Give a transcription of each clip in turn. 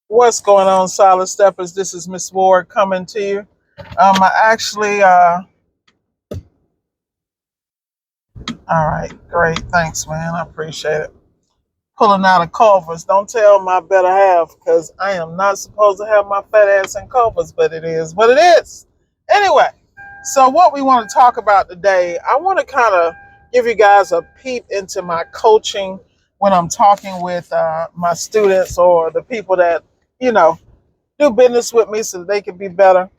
What's going on, Solid Steppers? This is Miss Ward coming to you. I actually, all right, great. Thanks, man. I appreciate it. Pulling out of covers. Don't tell my better half because I am not supposed to have my fat ass in covers, but it is what it is. Anyway, so what we want to talk about today, I want to kind of give you guys a peep into my coaching when I'm talking with my students or the people that, you know, do business with me so that they can be better.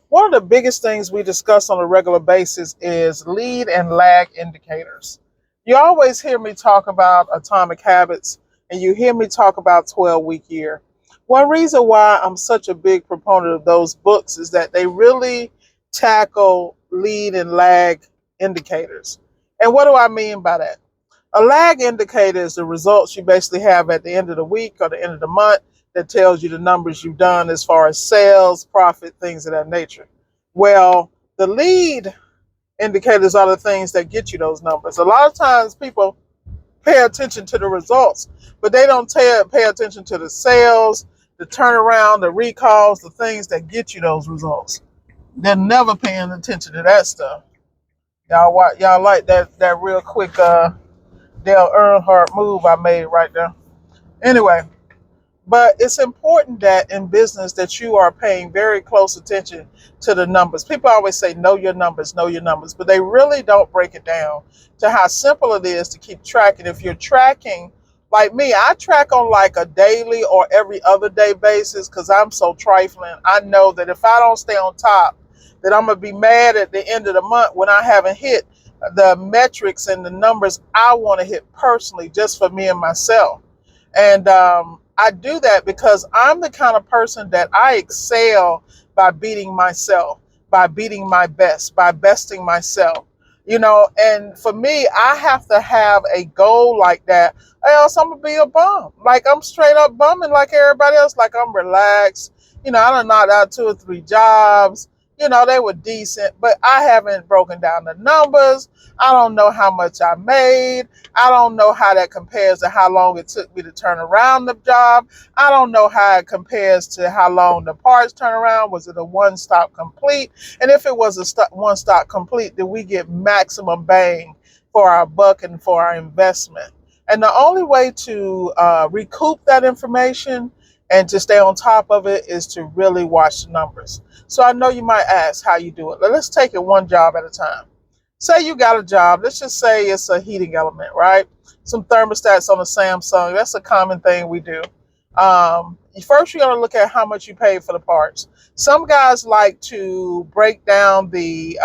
One of the biggest things we discuss on a regular basis is lead and lag indicators. You always hear me talk about atomic habits and you hear me talk about 12-week year. One reason why I'm such a big proponent of those books is that they really tackle lead and lag indicators. And what do I mean by that? A lag indicator is the results you basically have at the end of the week or the end of the month that tells you the numbers you've done as far as sales, profit, things of that nature. Well, the lead indicators are the things that get you those numbers. A lot of times people pay attention to the results, but they don't pay attention to the sales, the turnaround, the recalls, the things that get you those results. They're never paying attention to that stuff. Y'all like that real quick Dale Earnhardt move I made right there. Anyway, but it's important that in business that you are paying very close attention to the numbers. People always say know your numbers, but they really don't break it down to how simple it is to keep tracking. If you're tracking, like me, I track on like a daily or every other day basis because I'm so trifling. I know that if I don't stay on top, that I'm gonna be mad at the end of the month when I haven't hit the metrics and the numbers I want to hit personally, just for me and myself. And I do that because I'm the kind of person that I excel by beating myself, by beating my best, by besting myself. And for me, I have to have a goal like that, or else I'm gonna be a bum. Like I'm straight up bumming like everybody else. Like I'm relaxed. I done knocked out 2 or 3 jobs. They were decent, but I haven't broken down the numbers. I don't know how much I made. I don't know how that compares to how long it took me to turn around the job. I don't know how it compares to how long the parts turnaround. Was it a one-stop complete? And if it was a one-stop complete, did we get maximum bang for our buck and for our investment? And the only way to recoup that information and to stay on top of it is to really watch the numbers. So I know you might ask how you do it. Let's take it one job at a time. Say you got a job. Let's just say it's a heating element, right? Some thermostats on a Samsung. That's a common thing we do. First, you're going to look at how much you paid for the parts. Some guys like to break down the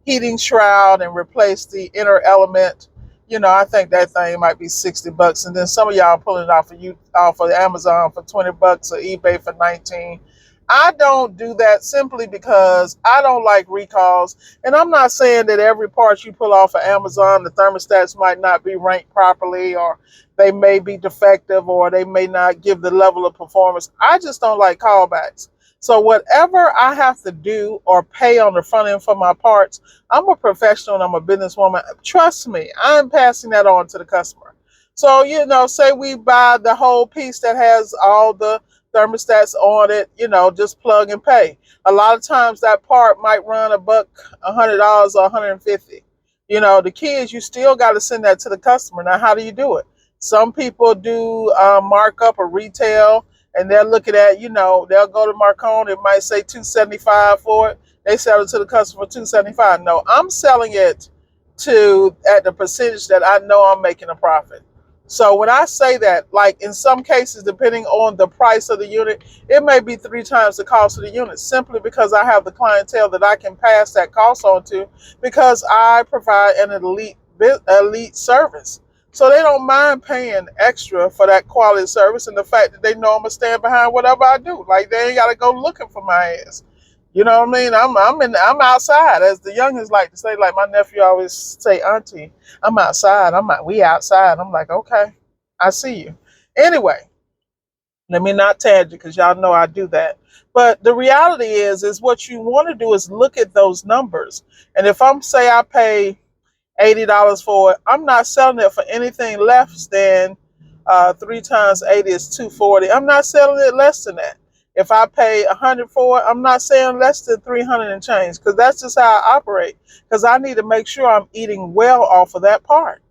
heating shroud and replace the inner element. I think that thing might be $60, and then some of y'all pulling it off of Amazon for $20 or eBay for 19. I don't do that simply because I don't like recalls. And I'm not saying that every part you pull off of Amazon, the thermostats might not be ranked properly, or they may be defective, or they may not give the level of performance. I just don't like callbacks. So whatever I have to do or pay on the front end for my parts, I'm a professional and I'm a businesswoman. Trust me, I'm passing that on to the customer. So, say we buy the whole piece that has all the thermostats on it, just plug and pay. A lot of times that part might run $100 or 150. The key is you still got to send that to the customer. Now, how do you do it? Some people do markup or retail, and they're looking at, they'll go to Marcone. It might say 275 for it. They sell it to the customer for 275. No, I'm selling it at the percentage that I know I'm making a profit. So when I say that, like in some cases, depending on the price of the unit, it may be 3 times the cost of the unit, simply because I have the clientele that I can pass that cost on to, because I provide an elite service. So they don't mind paying extra for that quality service, and the fact that they know I'm gonna stand behind whatever I do. Like they ain't gotta go looking for my ass. You know what I mean? I'm outside, as the youngins like to say. Like my nephew always say, "Auntie, I'm outside. We outside." I'm like, okay, I see you. Anyway, let me not tangent because y'all know I do that. But the reality is what you want to do is look at those numbers. And if I'm say I pay $80 for it, I'm not selling it for anything less than 3 times 80 is 240. I'm not selling it less than that. If I pay 100 for it, I'm not saying less than 300 and change, because that's just how I operate. Because I need to make sure I'm eating well off of that part.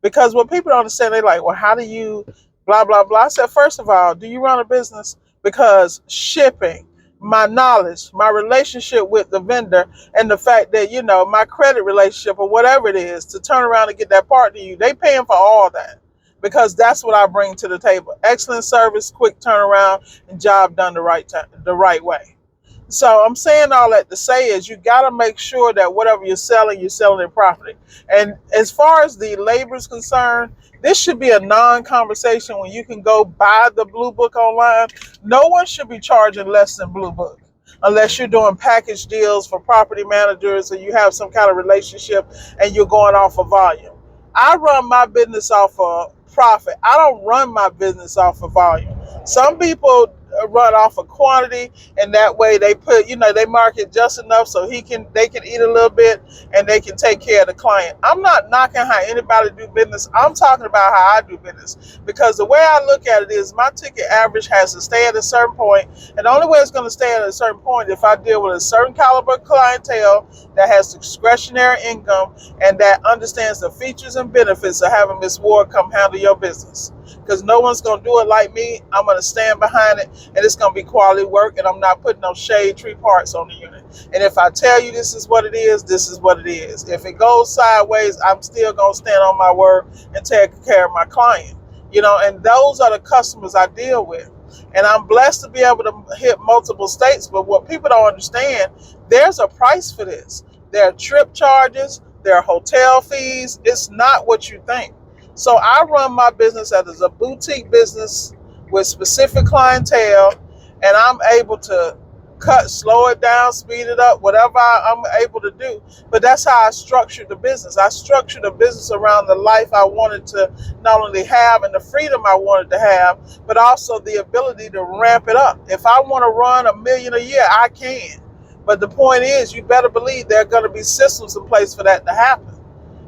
Because what people don't understand, they're like, well, how do you blah, blah, blah. I said, first of all, do you run a business? Because shipping, my knowledge, my relationship with the vendor, and the fact that, my credit relationship or whatever it is to turn around and get that part to you, they paying for all that. Because that's what I bring to the table. Excellent service, quick turnaround, and job done the right time, the right way. So I'm saying all that to say is you got to make sure that whatever you're selling it properly. And as far as the labor is concerned, this should be a non-conversation when you can go buy the Blue Book online. No one should be charging less than Blue Book unless you're doing package deals for property managers or you have some kind of relationship and you're going off of volume. I run my business off of profit. I don't run my business off of volume. Some people run off of quantity, and that way they put, they market just enough so they can eat a little bit and they can take care of the client. I'm not knocking how anybody do business. I'm talking about how I do business, because the way I look at it is my ticket average has to stay at a certain point, and the only way it's going to stay at a certain point if I deal with a certain caliber clientele that has discretionary income and that understands the features and benefits of having Miss Ward come handle your business. Because no one's going to do it like me. I'm going to stand behind it, and it's going to be quality work, and I'm not putting no shade tree parts on the unit. And if I tell you this is what it is, this is what it is. If it goes sideways, I'm still going to stand on my word and take care of my client. And those are the customers I deal with. And I'm blessed to be able to hit multiple states, but what people don't understand, there's a price for this. There are trip charges, there are hotel fees. It's not what you think. So I run my business as a boutique business with specific clientele, and I'm able to slow it down, speed it up, whatever I'm able to do. But that's how I structured the business. I structured the business around the life I wanted to not only have and the freedom I wanted to have, but also the ability to ramp it up. If I want to run $1 million a year, I can. But the point is, you better believe there are going to be systems in place for that to happen.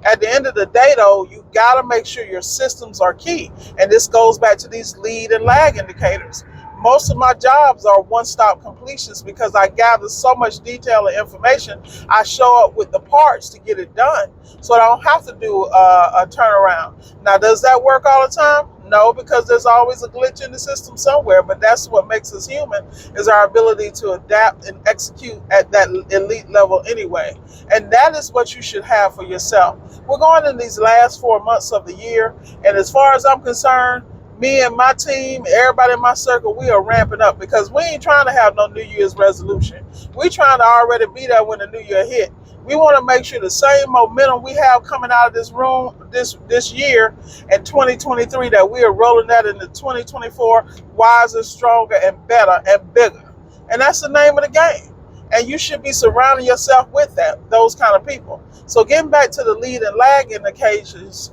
At the end of the day, though, you got to make sure your systems are key. And this goes back to these lead and lag indicators. Most of my jobs are one-stop completions because I gather so much detail and information. I show up with the parts to get it done, so I don't have to do a turnaround. Now, does that work all the time? No, because there's always a glitch in the system somewhere, but that's what makes us human, is our ability to adapt and execute at that elite level anyway. And that is what you should have for yourself. We're going in these last 4 months of the year, and as far as I'm concerned, me and my team, everybody in my circle, we are ramping up because we ain't trying to have no New Year's resolution. We trying to already be there when the New Year hit. We want to make sure the same momentum we have coming out of this room this year and 2023, that we are rolling that into 2024 wiser, stronger, and better and bigger. And that's the name of the game. And you should be surrounding yourself with those kind of people. So getting back to the lead and lag indicators,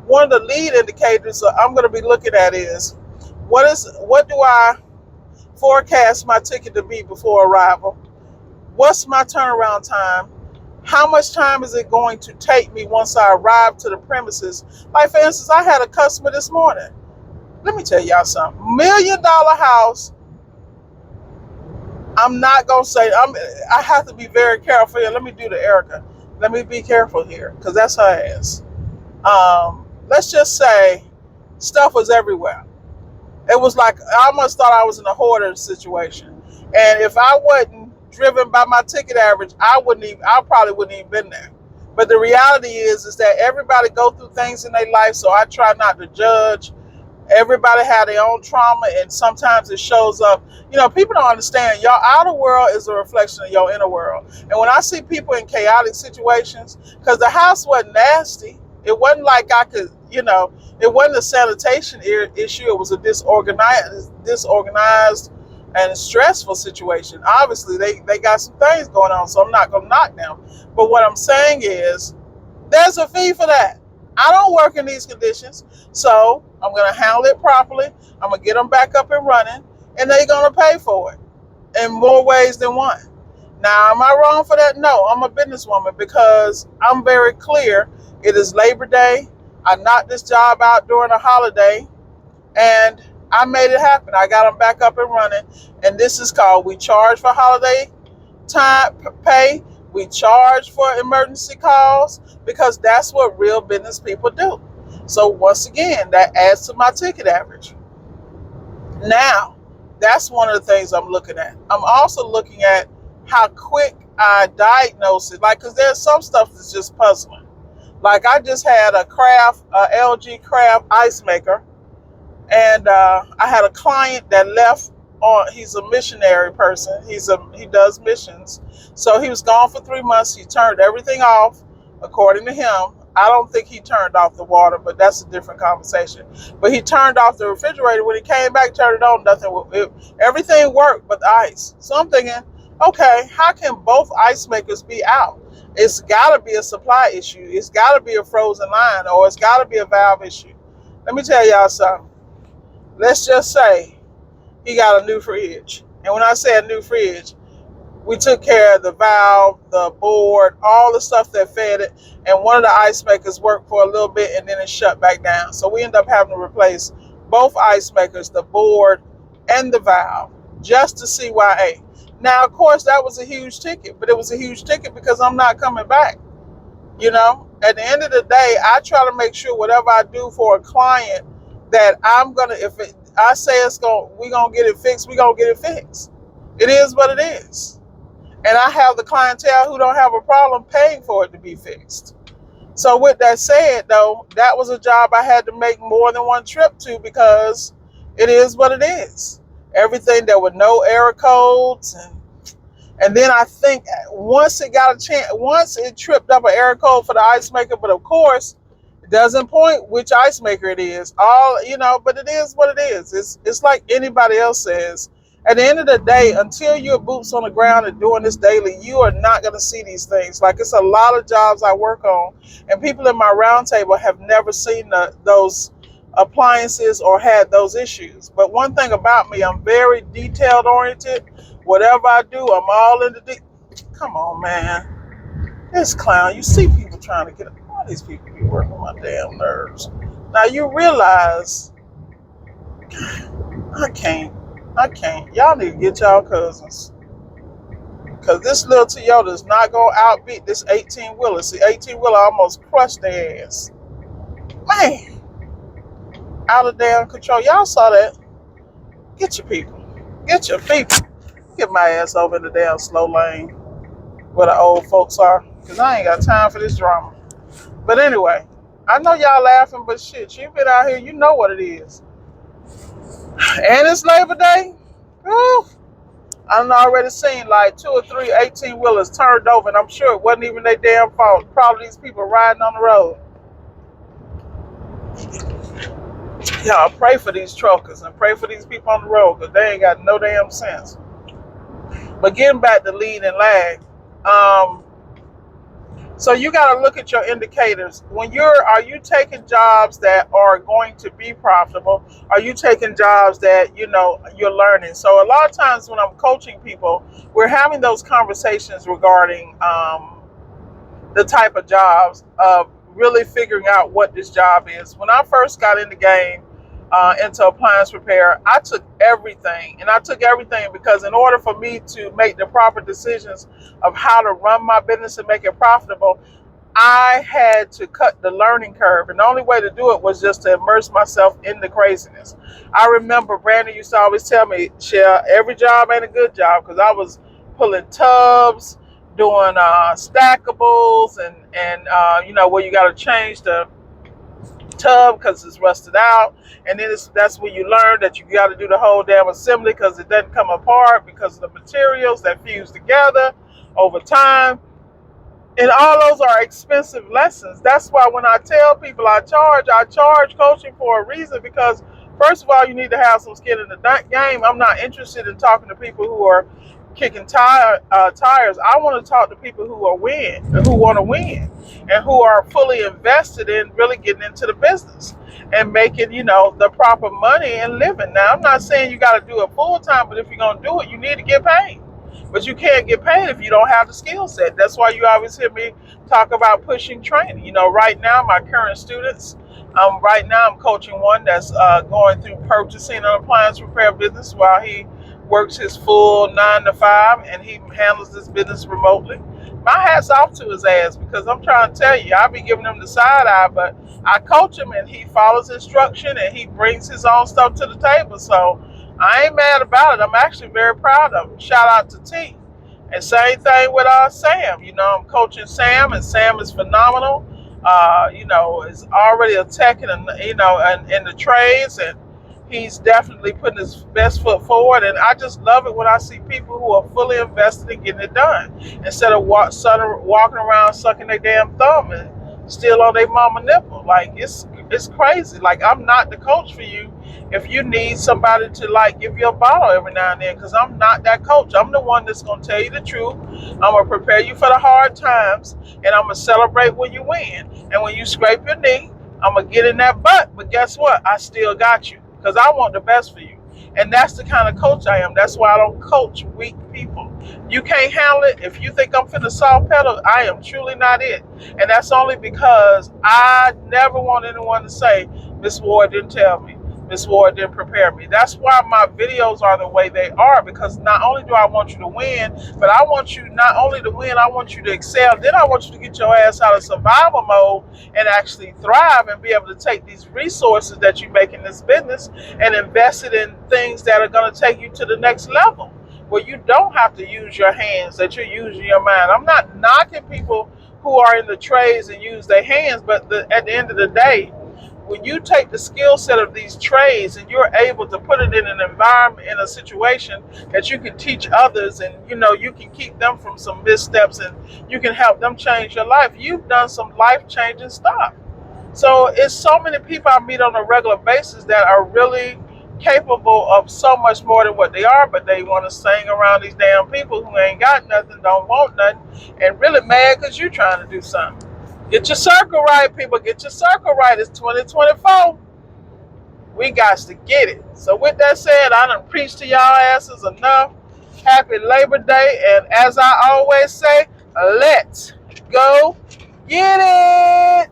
one of the lead indicators I'm going to be looking at is what do I forecast my ticket to be before arrival? What's my turnaround time? How much time is it going to take me once I arrive to the premises? Like, for instance, I had a customer this morning. Let me tell y'all something. $1 million house. I'm not going to say, I have to be very careful here. Let me do the Erica. Let me be careful here, because that's her ass. Let's just say stuff was everywhere. It was like, I almost thought I was in a hoarder situation. And if I wasn't driven by my ticket average, I probably wouldn't even been there. But the reality is that everybody go through things in their life, so I try not to judge. Everybody had their own trauma, and sometimes it shows up. People don't understand. Your outer world is a reflection of your inner world. And when I see people in chaotic situations, because the house wasn't nasty, it wasn't like I could, it wasn't a sanitation issue. It was a disorganized and stressful situation. Obviously, they got some things going on, so I'm not going to knock them. But what I'm saying is, there's a fee for that. I don't work in these conditions, so I'm going to handle it properly. I'm going to get them back up and running, and they're going to pay for it in more ways than one. Now, am I wrong for that? No, I'm a businesswoman, because I'm very clear. It is Labor Day. I knocked this job out during a holiday, and I made it happen. I got them back up and running. And this is called, we charge for holiday time pay. We charge for emergency calls because that's what real business people do. So once again, that adds to my ticket average. Now, that's one of the things I'm looking at. I'm also looking at how quick I diagnose it. Like, because there's some stuff that's just puzzling. Like, I just had a LG craft ice maker, and I had a client that left on. He's a missionary person. He does missions. So he was gone for 3 months. He turned everything off, according to him. I don't think he turned off the water, but that's a different conversation. But he turned off the refrigerator. When he came back, turned it on, everything worked but the ice. So I'm thinking, okay, how can both ice makers be out? It's got to be a supply issue. It's got to be a frozen line, or it's got to be a valve issue. Let me tell y'all something. Let's just say he got a new fridge. And when I say a new fridge, we took care of the valve, the board, all the stuff that fed it. And one of the ice makers worked for a little bit and then it shut back down. So we ended up having to replace both ice makers, the board and the valve, just to CYA. Now, of course, that was a huge ticket, but it was a huge ticket because I'm not coming back. You know, at the end of the day, I try to make sure whatever I do for a client that I'm going to, I say we're going to get it fixed, we're going to get it fixed. It is what it is. And I have the clientele who don't have a problem paying for it to be fixed. So with that said, though, that was a job I had to make more than one trip to because it is what it is. Everything, there were no error codes. And then I think once it tripped up an error code for the ice maker, but of course, it doesn't point which ice maker it is. But it is what it is. It's like anybody else says. At the end of the day, until you're boots on the ground and doing this daily, you are not going to see these things. Like, it's a lot of jobs I work on, and people in my roundtable have never seen those appliances or had those issues. But one thing about me, I'm very detailed oriented. Whatever I do, I'm all in the Come on, man. This clown, you see people trying to get up. Why these people be working my damn nerves? Now, you realize, I can't. Y'all need to get y'all cousins. Because this little Toyota is not going to outbeat this 18-wheeler. See, 18-wheeler almost crushed their ass. Man. Out of damn control. Y'all saw that. Get your people. Get your people. Get my ass over in the damn slow lane where the old folks are. Because I ain't got time for this drama. But anyway, I know y'all laughing, but shit, you been out here, you know what it is. And it's Labor Day. Woo. I've already seen like 2 or 3 18-wheelers turned over, and I'm sure it wasn't even their damn fault. Probably these people riding on the road. Y'all pray for these truckers and pray for these people on the road because they ain't got no damn sense. But getting back to lead and lag, so you got to look at your indicators. Are you taking jobs that are going to be profitable? Are you taking jobs that, you're learning? So a lot of times when I'm coaching people, we're having those conversations regarding the type of jobs of really figuring out what this job is. When I first got in the game, into appliance repair, I took everything. And I took everything because in order for me to make the proper decisions of how to run my business and make it profitable, I had to cut the learning curve. And the only way to do it was just to immerse myself in the craziness. I remember Brandon used to always tell me, Shell, every job ain't a good job, because I was pulling tubs, doing stackables, and where you got to change the tub because it's rusted out, and then that's when you learn that you got to do the whole damn assembly because it doesn't come apart because of the materials that fuse together over time. And all those are expensive lessons. That's why when I tell people I charge coaching for a reason, because first of all, you need to have some skin in the game. I'm not interested in talking to people who are kicking tires. I want to talk to people who want to win, and who are fully invested in really getting into the business and making, the proper money and living. Now, I'm not saying you got to do it full time, but if you're going to do it, you need to get paid. But you can't get paid if you don't have the skill set. That's why you always hear me talk about pushing training. Right now, my current students, Right now, I'm coaching one that's going through purchasing an appliance repair business while he works his full 9 to 5, and he handles this business remotely. My hat's off to his ass because I'm trying to tell you, I be giving him the side eye, but I coach him and he follows instruction and he brings his own stuff to the table. So I ain't mad about it. I'm actually very proud of him. Shout out to T. And same thing with Sam. I'm coaching Sam, and Sam is phenomenal. Is already a tech in the trades, and he's definitely putting his best foot forward. And I just love it when I see people who are fully invested in getting it done instead of walking around sucking their damn thumb and still on their mama nipple. Like it's crazy. Like I'm not the coach for you if you need somebody to like give you a bottle every now and then, because I'm not that coach. I'm the one that's gonna tell you the truth. I'm gonna prepare you for the hard times, and I'm gonna celebrate when you win. And when you scrape your knee, I'm gonna get in that butt. But guess what? I still got you because I want the best for you. And that's the kind of coach I am. That's why I don't coach weak people. You can't handle it. If you think I'm finna soft pedal, I am truly not it. And that's only because I never want anyone to say, Miss Ward didn't tell me. Miss Ward didn't prepare me. That's why my videos are the way they are, because not only do I want you to win, but I want you not only to win, I want you to excel. Then I want you to get your ass out of survival mode and actually thrive and be able to take these resources that you make in this business and invest it in things that are going to take you to the next level, where you don't have to use your hands, that you're using your mind. I'm not knocking people who are in the trades and use their hands, but at the end of the day, when you take the skill set of these trades and you're able to put it in an environment, in a situation that you can teach others, and you can keep them from some missteps, and you can help them change your life, you've done some life-changing stuff. So it's so many people I meet on a regular basis that are really capable of so much more than what they are, but they want to sing around these damn people who ain't got nothing, don't want nothing, and really mad because you're trying to do something. Get your circle right, people. Get your circle right. It's 2024. We got to get it. So with that said, I done preached to y'all asses enough. Happy Labor Day. And as I always say, let's go get it.